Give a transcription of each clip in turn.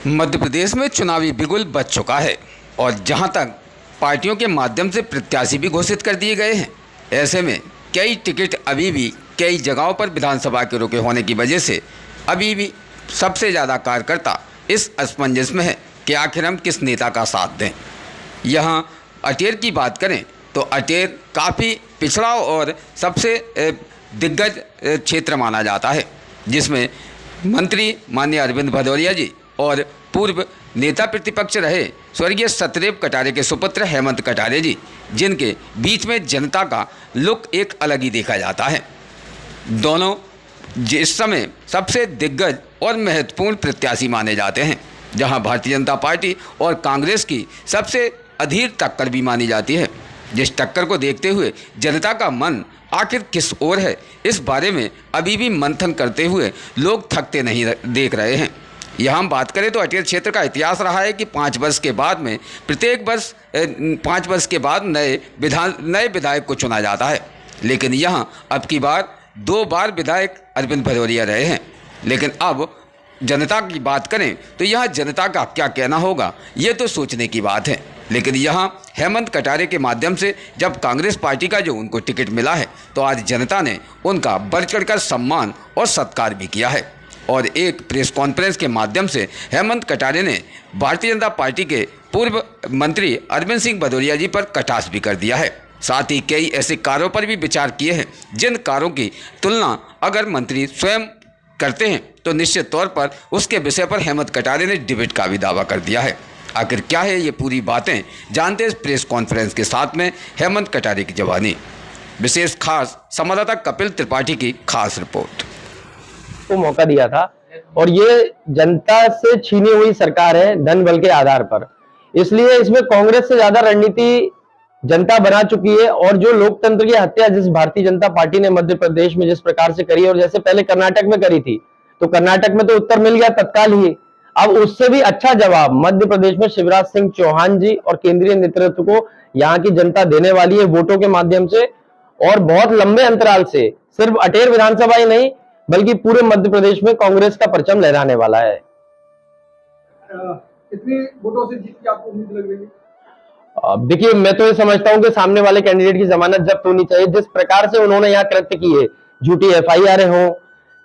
मध्य प्रदेश में चुनावी बिगुल बज चुका है और जहां तक पार्टियों के माध्यम से प्रत्याशी भी घोषित कर दिए गए हैं, ऐसे में कई टिकट अभी भी कई जगहों पर विधानसभा के रुके होने की वजह से अभी भी सबसे ज़्यादा कार्यकर्ता इस असमंजस में है कि आखिर हम किस नेता का साथ दें। यहाँ अटेर की बात करें तो अटेर काफ़ी पिछड़ा और सबसे दिग्गज क्षेत्र माना जाता है, जिसमें मंत्री माननीय अरविंद भदौरिया जी और पूर्व नेता प्रतिपक्ष रहे स्वर्गीय सतदेव कटारे के सुपुत्र हेमंत कटारे जी, जिनके बीच में जनता का लुक एक अलग ही देखा जाता है। दोनों इस समय सबसे दिग्गज और महत्वपूर्ण प्रत्याशी माने जाते हैं, जहां भारतीय जनता पार्टी और कांग्रेस की सबसे अधीर टक्कर भी मानी जाती है। जिस टक्कर को देखते हुए जनता का मन आखिर किस ओर है, इस बारे में अभी भी मंथन करते हुए लोग थकते नहीं देख रहे हैं। यहाँ हम बात करें तो अटेर क्षेत्र का इतिहास रहा है कि 5 वर्ष के बाद में प्रत्येक वर्ष 5 वर्ष के बाद नए विधायक को चुना जाता है, लेकिन यहाँ अब की बार 2 बार विधायक अरविंद भदौरिया रहे हैं। लेकिन अब जनता की बात करें तो यहाँ जनता का क्या कहना होगा, ये तो सोचने की बात है। लेकिन यहाँ हेमंत कटारे के माध्यम से जब कांग्रेस पार्टी का जो उनको टिकट मिला है, तो आज जनता ने उनका बढ़ चढ़कर सम्मान और सत्कार भी किया है। और एक प्रेस कॉन्फ्रेंस के माध्यम से हेमंत कटारे ने भारतीय जनता पार्टी के पूर्व मंत्री अरविंद सिंह भदौरिया जी पर कटाक्ष भी कर दिया है। साथ ही कई ऐसे कार्यों पर भी विचार किए हैं जिन कार्यों की तुलना अगर मंत्री स्वयं करते हैं तो निश्चित तौर पर उसके विषय पर हेमंत कटारे ने डिबेट का भी दावा कर दिया है। आखिर क्या है ये पूरी बातें, जानते हैं इस प्रेस कॉन्फ्रेंस के साथ में हेमंत कटारे की जवानी। विशेष खास संवाददाता कपिल त्रिपाठी की खास रिपोर्ट। को मौका दिया था और ये जनता से छीनी हुई सरकार है धन बल के आधार पर, इसलिए इसमें कांग्रेस से ज्यादा रणनीति जनता बना चुकी है। और जो लोकतंत्र की हत्या जिस भारतीय जनता पार्टी ने मध्य प्रदेश में जिस प्रकार से करी, और जैसे पहले कर्नाटक में करी थी, तो कर्नाटक में तो उत्तर मिल गया तत्काल ही। अब उससे भी अच्छा जवाब मध्य प्रदेश में शिवराज सिंह चौहान जी और केंद्रीय नेतृत्व को यहाँ की जनता देने वाली है वोटों के माध्यम से, और बहुत लंबे अंतराल से। सिर्फ अटेर विधानसभा ही नहीं बल्कि पूरे मध्य प्रदेश में कांग्रेस का परचम लहराने वाला है। कितनी वोटों से जीत की आपको उम्मीद लग रही है? देखिए, मैं तो ये समझता हूं कि सामने वाले कैंडिडेट की जमानत जब्त होनी चाहिए। जिस प्रकार से उन्होंने यहाँ कृत्य किए, झूठी FIR हो,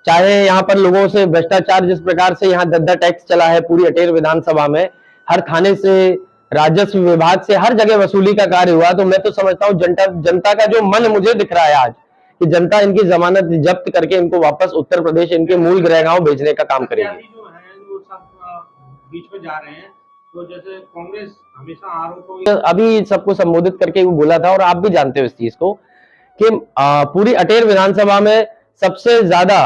चाहे यहाँ पर लोगों से भ्रष्टाचार, जिस प्रकार से यहाँ दद्दा टैक्स चला है पूरी अटेर विधानसभा में, हर थाने से, राजस्व विभाग से, हर जगह वसूली का कार्य हुआ। तो मैं तो समझता हूँ जनता का जो मन मुझे दिख रहा है आज, कि जनता इनकी जमानत जब्त करके इनको वापस उत्तर प्रदेश, इनके मूल गृह गांव भेजने का काम करेगी। जो है वो सब बीच में जा रहे हैं, तो जैसे कांग्रेस हमेशा आरोपों अभी सबको संबोधित करके वो बोला था, और आप भी जानते हो इस चीज को, कि पूरी अटेर विधानसभा में सबसे ज्यादा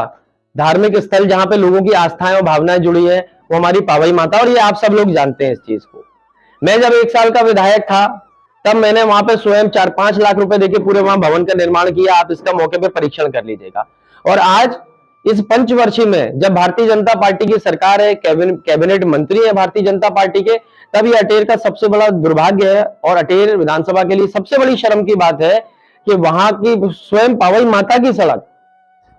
धार्मिक स्थल जहां पे लोगों की आस्थाएं और भावनाएं जुड़ी है वो हमारी पावई माता, और ये आप सब लोग जानते हैं इस चीज को। मैं जब 1 साल का विधायक था तब मैंने वहां पे स्वयं 4-5 लाख रुपए देके पूरे वहां भवन का निर्माण किया। आप इसका मौके पे परीक्षण कर लीजिएगा। और आज इस पंचवर्षीय में जब भारतीय जनता पार्टी की सरकार है, कैबिनेट मंत्री है भारतीय जनता पार्टी के, तब ये अटेर का सबसे बड़ा दुर्भाग्य है। और अटेर विधानसभा के लिए सबसे बड़ी शर्म की बात है कि वहां की स्वयं पावई माता की सड़क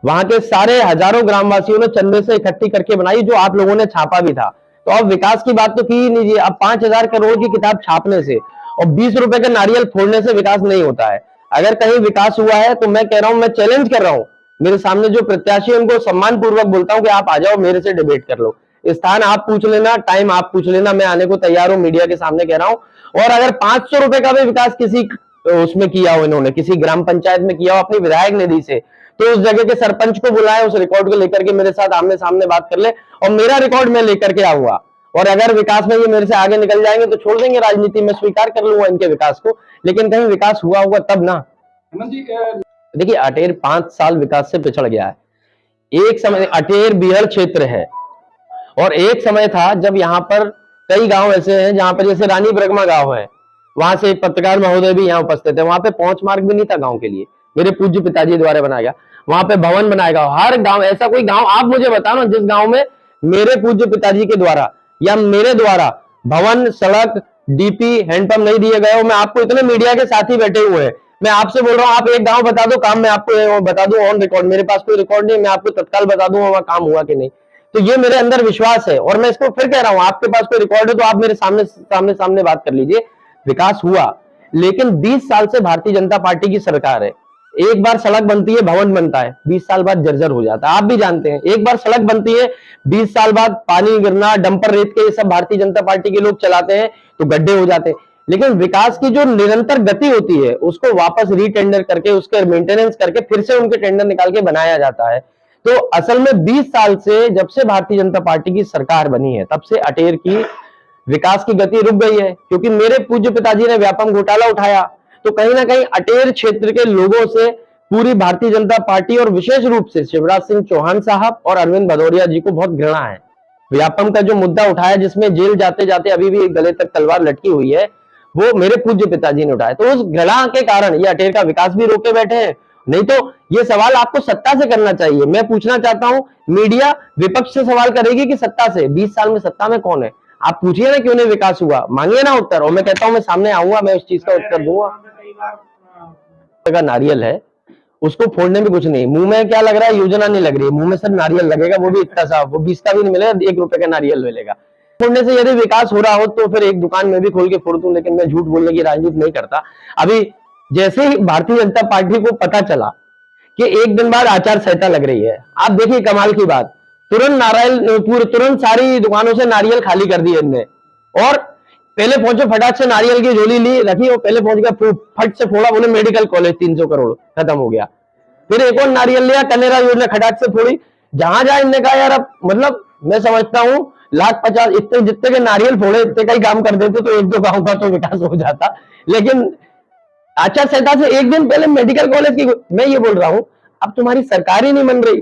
वहां के सारे हजारों ग्रामवासियों ने चंदे से इकट्ठी करके बनाई, जो आप लोगों ने छापा भी था। तो अब विकास की बात तो की ही नहीं। अब 5,000 करोड़ की किताब छापने से और 20 रुपए का नारियल फोड़ने से विकास नहीं होता है। अगर कहीं विकास हुआ है तो मैं कह रहा हूं, मैं चैलेंज कर रहा हूं, मेरे सामने जो प्रत्याशी है उनको सम्मान पूर्वक बोलता हूं कि आप आ जाओ, मेरे से डिबेट कर लो। स्थान आप पूछ लेना, टाइम आप पूछ लेना, मैं आने को तैयार हूं, मीडिया के सामने कह रहा हूं। और अगर 500 रुपए का भी विकास किसी उसमें किया हो, इन्होंने किसी ग्राम पंचायत में किया हो अपनी विधायक निधि से, तो उस जगह के सरपंच को बुलाए, उस रिकॉर्ड को लेकर के मेरे साथ आमने सामने बात कर ले, और मेरा रिकॉर्ड मैं लेकर के आऊंगा। और अगर विकास में ये मेरे से आगे निकल जाएंगे तो छोड़ देंगे राजनीति में, स्वीकार कर लूंगा इनके विकास को, लेकिन कहीं विकास हुआ होगा तब ना। देखिए, अटेर 5 साल विकास से पिछड़ गया है। एक समय अटेर बीहड़ क्षेत्र है, और एक समय था जब यहाँ पर कई गांव ऐसे हैं जहां पर, जैसे रानी ब्रह्मा गांव है, वहां से एक पत्रकार महोदय भी यहाँ उपस्थित है। वहां पे पहुंच मार्ग भी नहीं था गांव के लिए, मेरे पूज्य पिताजी द्वारा बनाया गया। वहां पे भवन बनाया गया। हर गांव, ऐसा कोई गांव आप मुझे बताओ ना जिस गांव में मेरे पूज्य पिताजी के द्वारा या मेरे द्वारा भवन, सड़क, DP, हैंडपंप नहीं दिए गए हो। मैं आपको, इतने मीडिया के साथी बैठे हुए हैं, मैं आपसे बोल रहा हूँ, आप एक गांव बता दो, काम मैं आपको बता दूं ऑन रिकॉर्ड, मेरे पास कोई रिकॉर्ड नहीं, मैं आपको तत्काल बता दूं वहां काम हुआ कि नहीं। तो ये मेरे अंदर विश्वास है, और मैं इसको फिर कह रहा हूं, आपके पास कोई रिकॉर्ड है तो आप मेरे सामने बात कर लीजिए। विकास हुआ, लेकिन 20 साल से भारतीय जनता पार्टी की सरकार है। एक बार सड़क बनती है, भवन बनता है, 20 साल बाद जर्जर हो जाता है, आप भी जानते हैं। एक बार सड़क बनती है, 20 साल बाद पानी गिरना, डंपर रेत के ये सब भारतीय जनता पार्टी के लोग चलाते हैं तो गड्ढे हो जाते हैं। लेकिन विकास की जो निरंतर गति होती है उसको वापस रीटेंडर करके, उसके मेंटेनेंस करके, फिर से उनके टेंडर निकाल के बनाया जाता है। तो असल में 20 साल से, जब से भारतीय जनता पार्टी की सरकार बनी है, तब से अटेर की विकास की गति रुक गई है, क्योंकि मेरे पूज्य पिताजी ने व्यापम घोटाला उठाया। तो कहीं ना कहीं अटेर क्षेत्र के लोगों से पूरी भारतीय जनता पार्टी और विशेष रूप से शिवराज सिंह चौहान साहब और अरविंद भदौरिया जी को बहुत घृणा है। व्यापम का जो मुद्दा उठाया, जिसमें जेल जाते जाते अभी भी गले तक तलवार लटकी हुई है, वो मेरे पूज्य पिताजी ने उठाया। तो उस घृणा के कारण ये अटेर का विकास भी रोके बैठे हैं। नहीं तो ये सवाल आपको सत्ता से करना चाहिए। मैं पूछना चाहता हूं, मीडिया विपक्ष से सवाल करेगी कि सत्ता से? 20 साल में सत्ता में कौन है? आप पूछिए ना क्यों नहीं विकास हुआ, मांगिए ना उत्तर। और मैं कहता हूं मैं सामने आऊंगा, मैं उस चीज का उत्तर दूंगा। का नारियल है, उसको फोड़ने में कुछ नहीं, मुंह में क्या लग रहा है, योजना नहीं लग रही है, मुंह में सिर्फ नारियल लगेगा, वो भी इतना सा, वो 20 का भी नहीं मिलेगा, 1 रुपए का नारियल मिलेगा। फोड़ने से यदि विकास हो रहा हो तो फिर एक दुकान में भी खोल के फोड़ दूं, लेकिन मैं झूठ बोलने की राजनीति नहीं करता। अभी जैसे ही भारतीय जनता पार्टी को पता चला कि एक दिन बाद आचार संहिता लग रही है, आप देखिए कमाल की बात, तुरंत सारी दुकानों से नारियल खाली कर दिए इनने, और पहले पहुंचे, फटाक से नारियल की झोली ली, रखी, और पहले पहुंच गया, फट से फोड़ा, बोले मेडिकल कॉलेज 300 करोड़ खत्म हो गया। फिर एक और नारियल लिया, कनेरा योजना खटाक से फोड़ी। जहां जहां इनने कहा यार, अब मतलब मैं समझता हूं 1,50,000 इतने जितने के नारियल फोड़े, इतने का ही काम कर देते तो 1-2 गांव का तो विकास हो जाता। लेकिन आचार संहिता से एक दिन पहले मेडिकल कॉलेज की, मैं ये बोल रहा हूं, अब तुम्हारी सरकार ही नहीं बन रही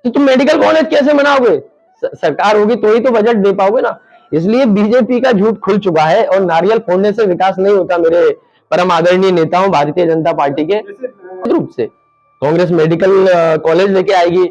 तो तुम मेडिकल कॉलेज कैसे बनाओगे? सरकार होगी तो ही तो बजट दे पाओगे ना। इसलिए बीजेपी का झूठ खुल चुका है, और नारियल फोड़ने से विकास नहीं होता मेरे परम आदरणीय नेताओं भारतीय जनता पार्टी के। रूप से कांग्रेस मेडिकल कॉलेज लेके आएगी,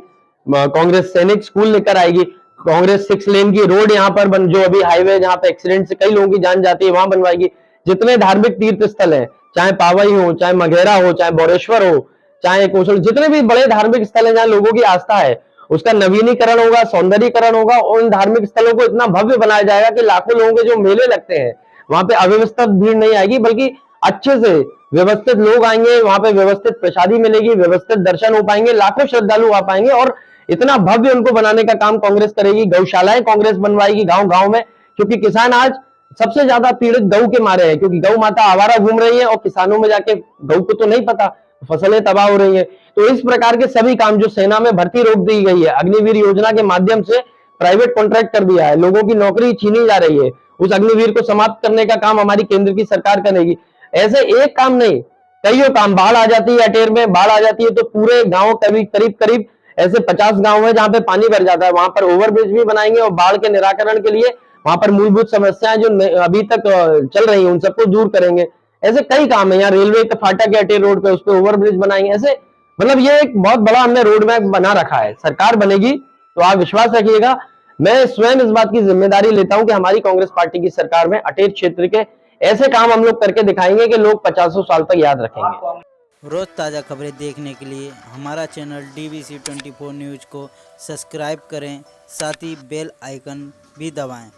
कांग्रेस सैनिक स्कूल लेकर आएगी, कांग्रेस 6 लेन की रोड यहाँ पर जो अभी हाईवे जहाँ पे एक्सीडेंट से कई लोगों की जान जाती है, वहां बनवाएगी। जितने धार्मिक तीर्थ स्थल है, चाहे पावई हो, चाहे मघेरा हो, चाहे बोरेश्वर हो, चाहे कौशल, जितने भी बड़े धार्मिक स्थल हैं जहां लोगों की आस्था है, उसका नवीनीकरण होगा, सौंदर्यीकरण होगा, और उन धार्मिक स्थलों को इतना भव्य बनाया जाएगा कि लाखों लोगों के जो मेले लगते हैं वहां पे अव्यवस्थित भीड़ नहीं आएगी, बल्कि अच्छे से व्यवस्थित लोग आएंगे, वहां पे व्यवस्थित प्रसादी मिलेगी, व्यवस्थित दर्शन हो पाएंगे, लाखों श्रद्धालु आ पाएंगे, और इतना भव्य उनको बनाने का काम कांग्रेस करेगी। गौशालाएं कांग्रेस बनवाएगी गांव गांव में, क्योंकि किसान आज सबसे ज्यादा पीड़ित गऊ के मारे हैं, क्योंकि गौ माता आवारा घूम रही है और किसानों में जाके गऊ को तो नहीं पता, फसलें तबाह हो रही है। तो इस प्रकार के सभी काम, जो सेना में भर्ती रोक दी गई है, अग्निवीर योजना के माध्यम से प्राइवेट कॉन्ट्रैक्ट कर दिया है, लोगों की नौकरी छीनी जा रही है, उस अग्निवीर को समाप्त करने का काम हमारी केंद्र की सरकार करेगी। ऐसे एक काम नहीं, कईयों काम। बाढ़ आ जाती है, अटेर में बाढ़ आ जाती है तो पूरे गांव, करीब करीब ऐसे 50 गांव है जहां पे पानी भर जाता है, वहां पर ओवरब्रिज भी बनाएंगे, और बाढ़ के निराकरण के लिए वहां पर मूलभूत समस्याएं जो अभी तक चल रही हैं उन सबको दूर करेंगे। ऐसे कई काम है। यहाँ रेलवे का फाटक है अटेर रोड पे, उस पर ओवरब्रिज बनाएंगे। ऐसे मतलब ये एक बहुत बड़ा हमने रोड मैप बना रखा है। सरकार बनेगी तो आप विश्वास रखिएगा, मैं स्वयं इस बात की जिम्मेदारी लेता हूं कि हमारी कांग्रेस पार्टी की सरकार में अटेर क्षेत्र के ऐसे काम हम लोग करके दिखाएंगे कि लोग 50 साल तक याद रखेंगे। रोज ताज़ा खबरें देखने के लिए हमारा चैनल DVC 24 न्यूज़ को सब्सक्राइब करें, साथ ही बेल आइकन भी दबाएं।